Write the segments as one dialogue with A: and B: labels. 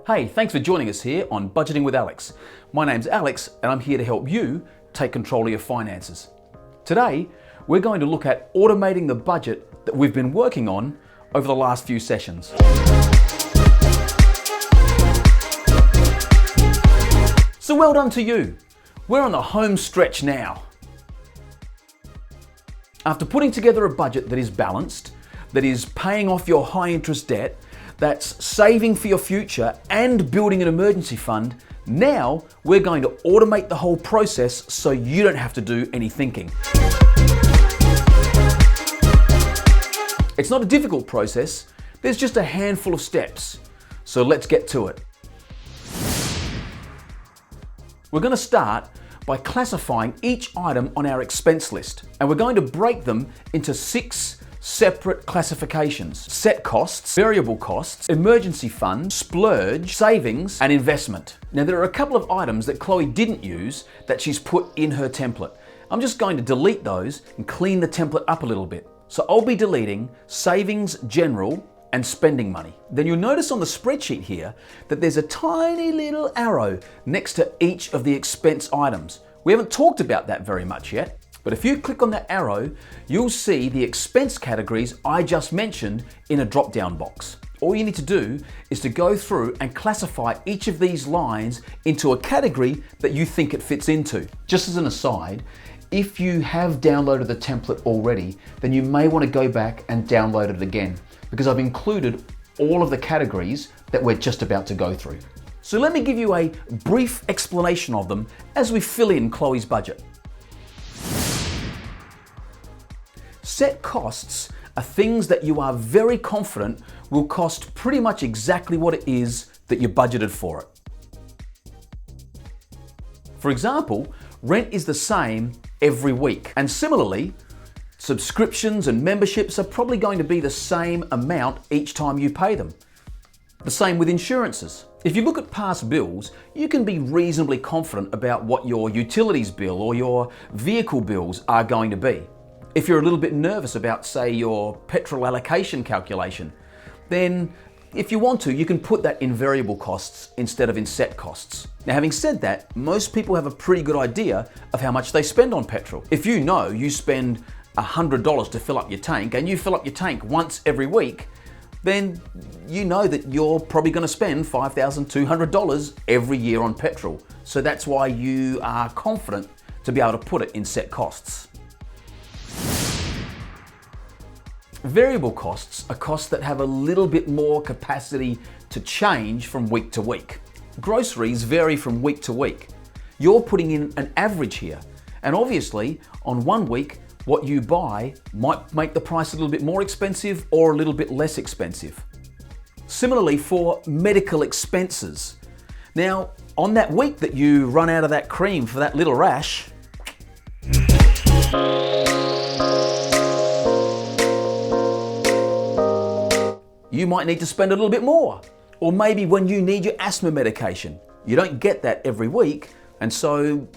A: Hey, thanks for joining us here on Budgeting with Alex. My name's Alex and I'm here to help you take control of your finances. Today, we're going to look at automating the budget that we've been working on over the last few sessions. So well done to you. We're on the home stretch now. After putting together a budget that is balanced, that is paying off your high interest debt, that's saving for your future and building an emergency fund, now we're going to automate the whole process so you don't have to do any thinking. It's not a difficult process, there's just a handful of steps. So let's get to it. We're going to start by classifying each item on our expense list, and we're going to break them into 6 separate classifications: set costs, variable costs, emergency fund, splurge, savings, and investment. Now there are a couple of items that Chloe didn't use that she's put in her template. I'm just going to delete those and clean the template up a little bit. So I'll be deleting savings, general, and spending money. Then you'll notice on the spreadsheet here that there's a tiny little arrow next to each of the expense items. We haven't talked about that very much yet. But if you click on that arrow, you'll see the expense categories I just mentioned in a drop-down box. All you need to do is to go through and classify each of these lines into a category that you think it fits into. Just as an aside, if you have downloaded the template already, then you may want to go back and download it again, because I've included all of the categories that we're just about to go through. So let me give you a brief explanation of them as we fill in Chloe's budget. Set costs are things that you are very confident will cost pretty much exactly what it is that you budgeted for it. For example, rent is the same every week. And similarly, subscriptions and memberships are probably going to be the same amount each time you pay them. The same with insurances. If you look at past bills, you can be reasonably confident about what your utilities bill or your vehicle bills are going to be. If you're a little bit nervous about, say, your petrol allocation calculation, then if you want to, you can put that in variable costs instead of in set costs. Now, having said that, most people have a pretty good idea of how much they spend on petrol. If you know you spend $100 to fill up your tank and you fill up your tank once every week, then you know that you're probably going to spend $5,200 every year on petrol. So that's why you are confident to be able to put it in set costs. Variable costs are costs that have a little bit more capacity to change from week to week. Groceries vary from week to week. You're putting in an average here, and obviously on one week what you buy might make the price a little bit more expensive or a little bit less expensive. Similarly for medical expenses. Now, on that week that you run out of that cream for that little rash, you might need to spend a little bit more. Or maybe when you need your asthma medication. You don't get that every week, and so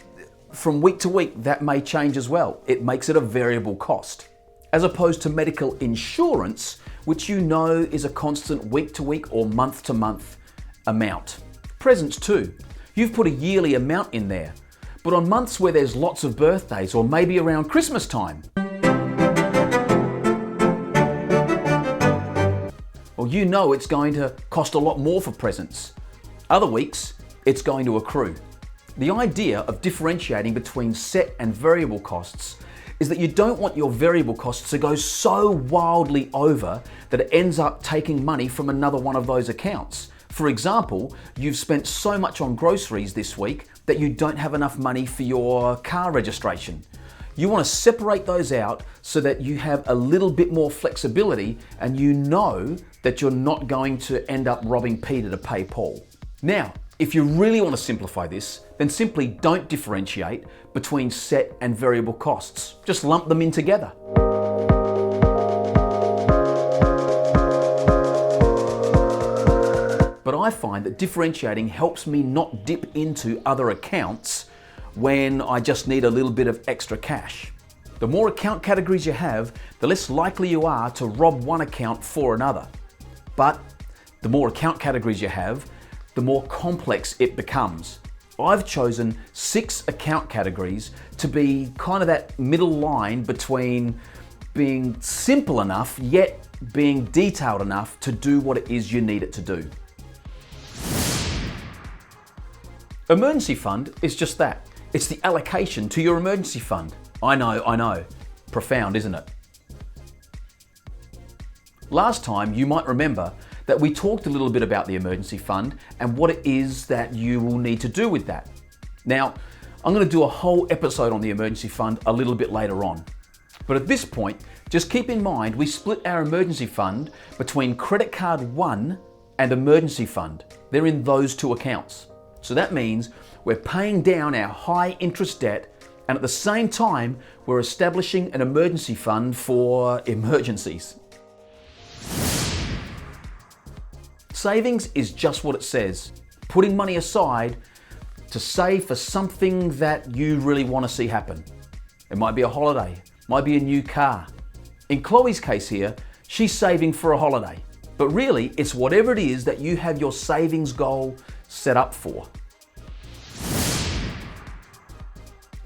A: from week to week that may change as well. It makes it a variable cost. As opposed to medical insurance, which you know is a constant week to week or month to month amount. Presents too. You've put a yearly amount in there, but on months where there's lots of birthdays or maybe around Christmas time, well, you know it's going to cost a lot more for presents. Other weeks, it's going to accrue. The idea of differentiating between set and variable costs is that you don't want your variable costs to go so wildly over that it ends up taking money from another one of those accounts. For example, you've spent so much on groceries this week that you don't have enough money for your car registration. You want to separate those out so that you have a little bit more flexibility and you know that you're not going to end up robbing Peter to pay Paul. Now, if you really want to simplify this, then simply don't differentiate between set and variable costs. Just lump them in together. But I find that differentiating helps me not dip into other accounts when I just need a little bit of extra cash. The more account categories you have, the less likely you are to rob one account for another. But the more account categories you have, the more complex it becomes. I've chosen 6 account categories to be kind of that middle line between being simple enough yet being detailed enough to do what it is you need it to do. Emergency fund is just that. It's the allocation to your emergency fund. I know. Profound, isn't it? Last time, you might remember that we talked a little bit about the emergency fund and what it is that you will need to do with that. Now, I'm going to do a whole episode on the emergency fund a little bit later on. But at this point, just keep in mind we split our emergency fund between credit card 1 and emergency fund. They're in those 2 accounts. So that means we're paying down our high interest debt, and at the same time, we're establishing an emergency fund for emergencies. Savings is just what it says. Putting money aside to save for something that you really want to see happen. It might be a holiday, might be a new car. In Chloe's case here, she's saving for a holiday. But really, it's whatever it is that you have your savings goal set up for.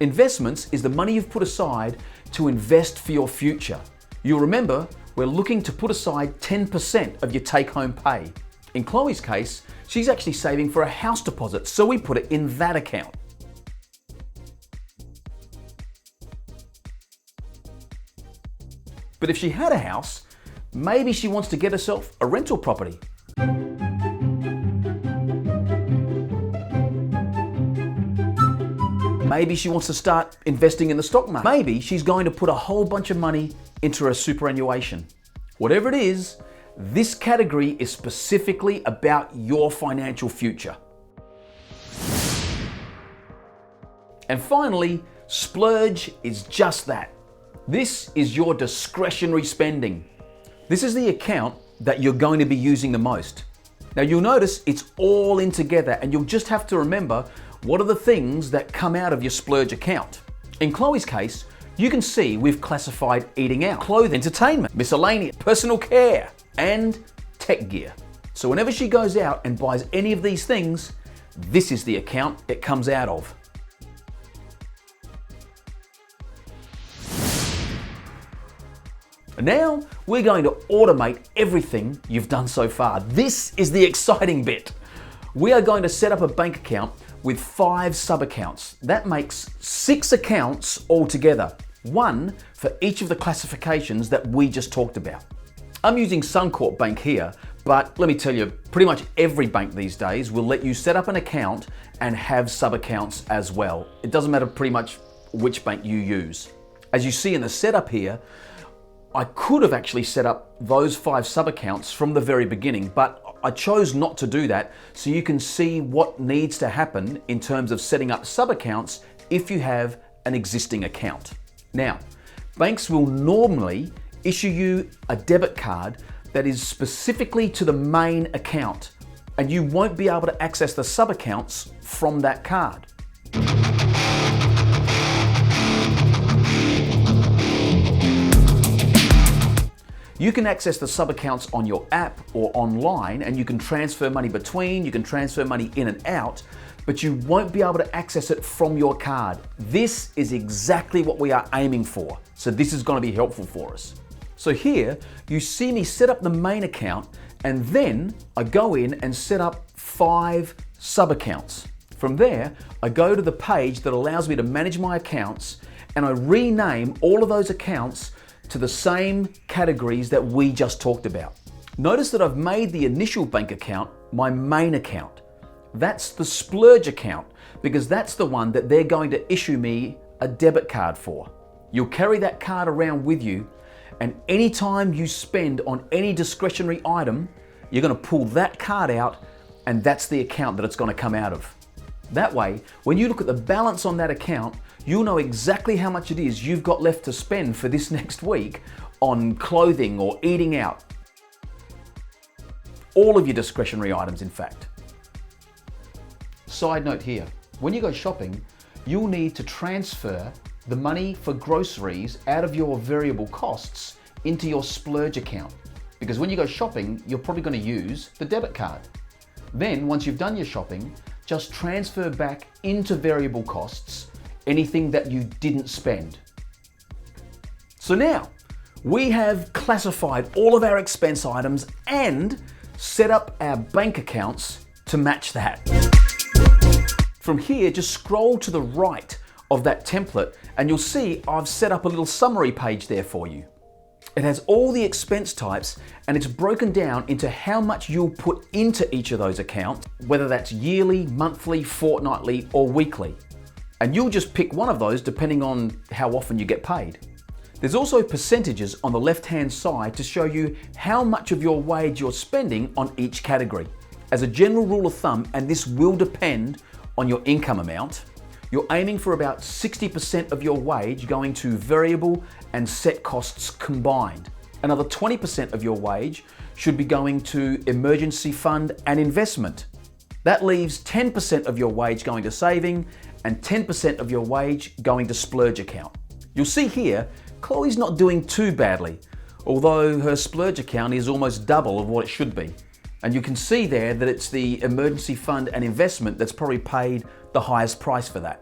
A: Investments is the money you've put aside to invest for your future. You'll remember, we're looking to put aside 10% of your take-home pay. In Chloe's case, she's actually saving for a house deposit, so we put it in that account. But if she had a house, maybe she wants to get herself a rental property. Maybe she wants to start investing in the stock market. Maybe she's going to put a whole bunch of money into her superannuation. Whatever it is, this category is specifically about your financial future. And finally, Splurge is just that. This is your discretionary spending. This is the account that you're going to be using the most. Now you'll notice it's all in together, and you'll just have to remember what are the things that come out of your Splurge account. In Chloe's case, you can see we've classified eating out, clothing, entertainment, miscellaneous, personal care, and tech gear. So whenever she goes out and buys any of these things, this is the account it comes out of. Now we're going to automate everything you've done so far. This is the exciting bit. We are going to set up a bank account with 5 sub-accounts. That makes 6 accounts altogether, 1 for each of the classifications that we just talked about. I'm using Suncorp Bank here, but let me tell you, pretty much every bank these days will let you set up an account and have sub-accounts as well. It doesn't matter pretty much which bank you use. As you see in the setup here, I could have actually set up those 5 sub-accounts from the very beginning, but I chose not to do that so you can see what needs to happen in terms of setting up sub-accounts if you have an existing account. Now, banks will normally issue you a debit card that is specifically to the main account, and you won't be able to access the sub-accounts from that card. You can access the sub-accounts on your app or online, and you can transfer money between, you can transfer money in and out, but you won't be able to access it from your card. This is exactly what we are aiming for, so this is going to be helpful for us. So here, you see me set up the main account, and then I go in and set up 5 sub-accounts. From there, I go to the page that allows me to manage my accounts, and I rename all of those accounts to the same categories that we just talked about. Notice that I've made the initial bank account my main account. That's the Splurge account, because that's the one that they're going to issue me a debit card for. You'll carry that card around with you, and anytime you spend on any discretionary item, you're going to pull that card out, and that's the account that it's going to come out of. That way, when you look at the balance on that account, you'll know exactly how much it is you've got left to spend for this next week on clothing or eating out. All of your discretionary items, in fact. Side note here, when you go shopping, you'll need to transfer the money for groceries out of your variable costs into your Splurge account. Because when you go shopping, you're probably going to use the debit card. Then, once you've done your shopping, just transfer back into variable costs anything that you didn't spend. So now, we have classified all of our expense items and set up our bank accounts to match that. From here, just scroll to the right of that template and you'll see I've set up a little summary page there for you. It has all the expense types and it's broken down into how much you'll put into each of those accounts, whether that's yearly, monthly, fortnightly, or weekly. And you'll just pick one of those depending on how often you get paid. There's also percentages on the left-hand side to show you how much of your wage you're spending on each category. As a general rule of thumb, and this will depend on your income amount, you're aiming for about 60% of your wage going to variable and set costs combined. Another 20% of your wage should be going to emergency fund and investment. That leaves 10% of your wage going to saving and 10% of your wage going to Splurge account. You'll see here, Chloe's not doing too badly, although her Splurge account is almost double of what it should be. And you can see there that it's the emergency fund and investment that's probably paid the highest price for that.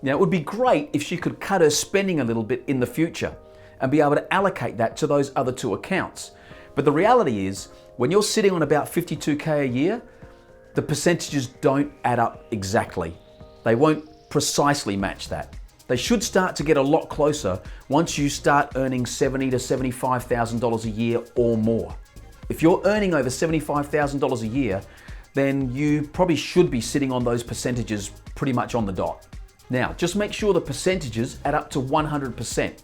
A: Now, it would be great if she could cut her spending a little bit in the future and be able to allocate that to those other two accounts. But the reality is, when you're sitting on about 52K a year, the percentages don't add up exactly. They won't precisely match that. They should start to get a lot closer once you start earning $70,000 to $75,000 a year or more. If you're earning over $75,000 a year, then you probably should be sitting on those percentages pretty much on the dot. Now, just make sure the percentages add up to 100%.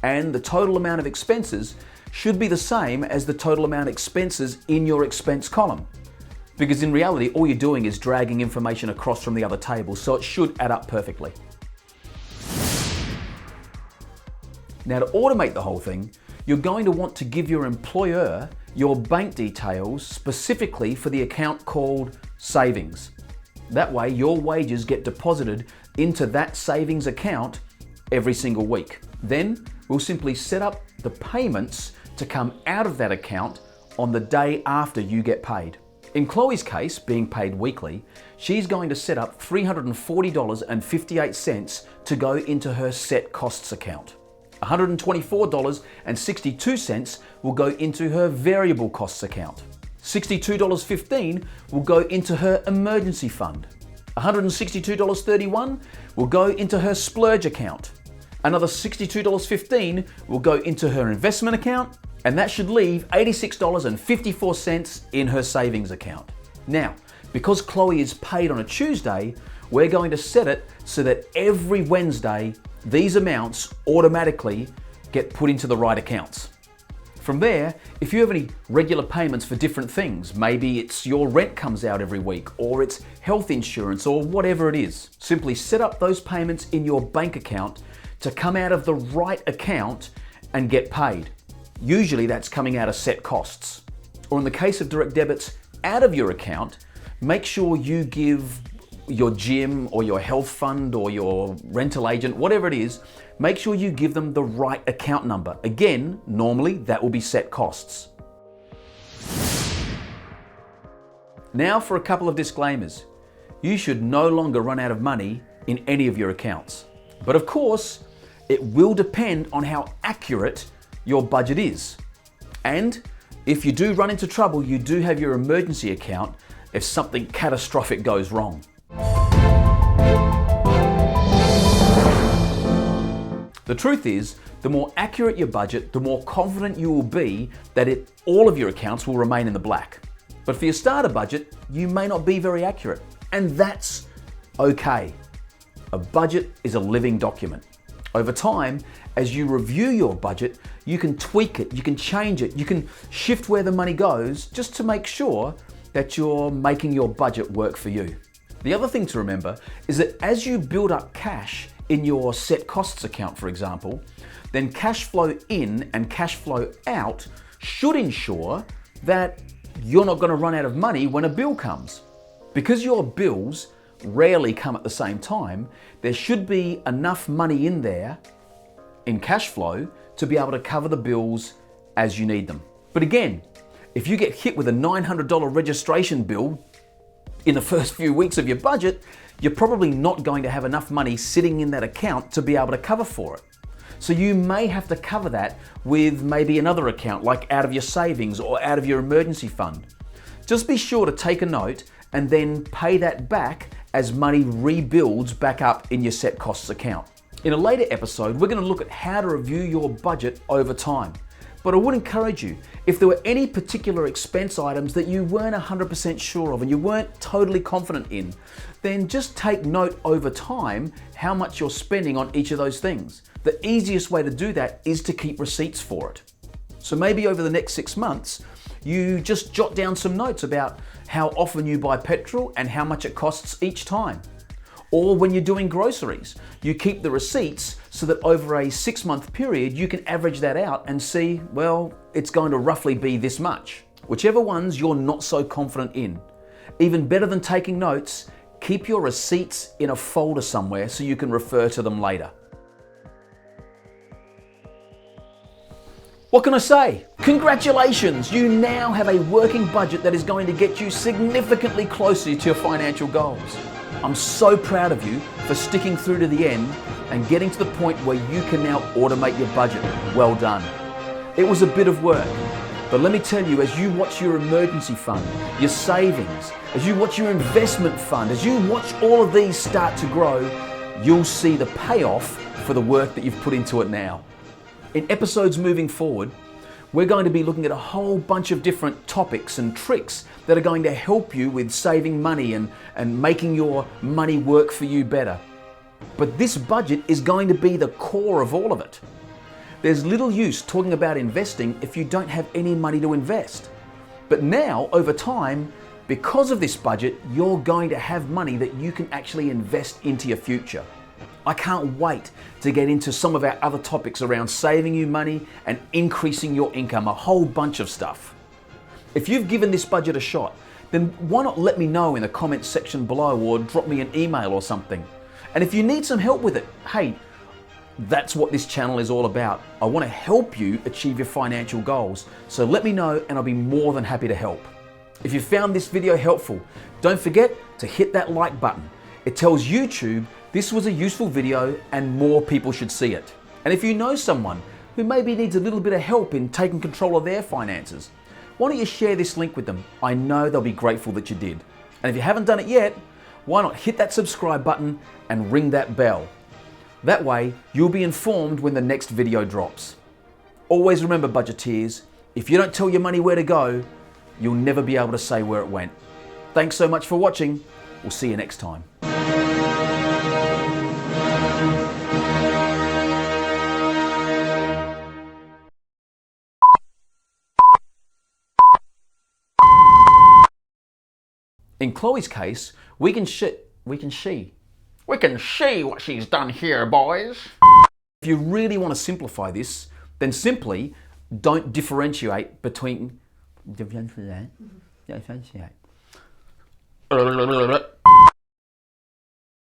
A: And the total amount of expenses should be the same as the total amount of expenses in your expense column. Because in reality, all you're doing is dragging information across from the other table, so it should add up perfectly. Now, to automate the whole thing, you're going to want to give your employer your bank details specifically for the account called savings. That way, your wages get deposited into that savings account every single week. Then, we'll simply set up the payments to come out of that account on the day after you get paid. In Chloe's case, being paid weekly, she's going to set up $340.58 to go into her set costs account. $124.62 will go into her variable costs account. $62.15 will go into her emergency fund. $162.31 will go into her Splurge account. Another $62.15 will go into her investment account, and that should leave $86.54 in her savings account. Now, because Chloe is paid on a Tuesday, we're going to set it so that every Wednesday, these amounts automatically get put into the right accounts. From there, if you have any regular payments for different things, maybe it's your rent comes out every week, or it's health insurance, or whatever it is, simply set up those payments in your bank account to come out of the right account and get paid. Usually that's coming out of set costs. Or in the case of direct debits out of your account, make sure you give your gym or your health fund or your rental agent, whatever it is, make sure you give them the right account number. Again, normally that will be set costs. Now for a couple of disclaimers. You should no longer run out of money in any of your accounts. But of course, it will depend on how accurate your budget is. And if you do run into trouble, you do have your emergency account if something catastrophic goes wrong. The truth is, the more accurate your budget, the more confident you will be that all of your accounts will remain in the black. But for your starter budget, you may not be very accurate, and that's okay. A budget is a living document. Over time, as you review your budget, you can tweak it, you can change it, you can shift where the money goes just to make sure that you're making your budget work for you. The other thing to remember is that as you build up cash in your set costs account, for example, then cash flow in and cash flow out should ensure that you're not going to run out of money when a bill comes. Because your bills rarely come at the same time, there should be enough money in there in cash flow to be able to cover the bills as you need them. But again, if you get hit with a $900 registration bill in the first few weeks of your budget, you're probably not going to have enough money sitting in that account to be able to cover for it. So you may have to cover that with maybe another account, like out of your savings or out of your emergency fund. Just be sure to take a note and then pay that back as money rebuilds back up in your set costs account. In a later episode, we're going to look at how to review your budget over time. But I would encourage you, if there were any particular expense items that you weren't 100% sure of and you weren't totally confident in, then just take note over time how much you're spending on each of those things. The easiest way to do that is to keep receipts for it. So maybe over the next 6 months, you just jot down some notes about how often you buy petrol and how much it costs each time. Or when you're doing groceries, you keep the receipts so that over a 6-month period, you can average that out and see, well, it's going to roughly be this much. Whichever ones you're not so confident in. Even better than taking notes, keep your receipts in a folder somewhere so you can refer to them later. What can I say? Congratulations! You now have a working budget that is going to get you significantly closer to your financial goals. I'm so proud of you for sticking through to the end and getting to the point where you can now automate your budget. Well done. It was a bit of work, but let me tell you, as you watch your emergency fund, your savings, as you watch your investment fund, as you watch all of these start to grow, you'll see the payoff for the work that you've put into it now. In episodes moving forward, we're going to be looking at a whole bunch of different topics and tricks that are going to help you with saving money and making your money work for you better. But this budget is going to be the core of all of it. There's little use talking about investing if you don't have any money to invest. But now, over time, because of this budget, you're going to have money that you can actually invest into your future. I can't wait to get into some of our other topics around saving you money and increasing your income, a whole bunch of stuff. If you've given this budget a shot, then why not let me know in the comments section below or drop me an email or something. And if you need some help with it, hey, that's what this channel is all about. I want to help you achieve your financial goals. So let me know and I'll be more than happy to help. If you found this video helpful, don't forget to hit that like button. It tells YouTube this was a useful video and more people should see it. And if you know someone who maybe needs a little bit of help in taking control of their finances, why don't you share this link with them? I know they'll be grateful that you did. And if you haven't done it yet, why not hit that subscribe button and ring that bell? That way, you'll be informed when the next video drops. Always remember, budgeteers, if you don't tell your money where to go, you'll never be able to say where it went. Thanks so much for watching. We'll see you next time. In Chloe's case, we can see what she's done here, boys. If you really want to simplify this, then simply don't differentiate between